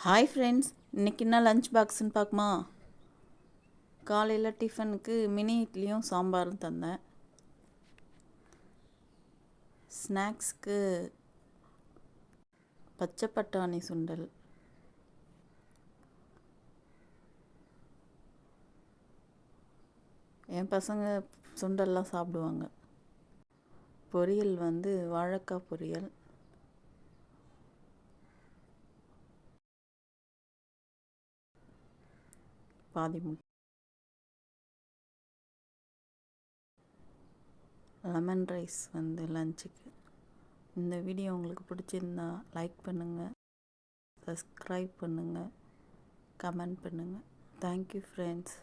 Hi friends, இன்றைக்கி என்ன lunch பாக்ஸ்ன்னு பார்க்குமா? காலையில் டிஃபனுக்கு மினி இட்லியும் சாம்பாரும் தந்தேன். ஸ்நாக்ஸ்க்கு பச்சை பட்டாணி சுண்டல். என் பசங்க சுண்டல்லாம் சாப்பிடுவாங்க. பொரியல் வாழைக்காய் பொரியல். பாதி முட்டை. லெமன் ரைஸ் லஞ்சுக்கு. இந்த வீடியோ உங்களுக்கு பிடிச்சிருந்தா லைக் பண்ணுங்கள், சப்ஸ்கிரைப் பண்ணுங்கள், கமெண்ட் பண்ணுங்கள். Thank you friends.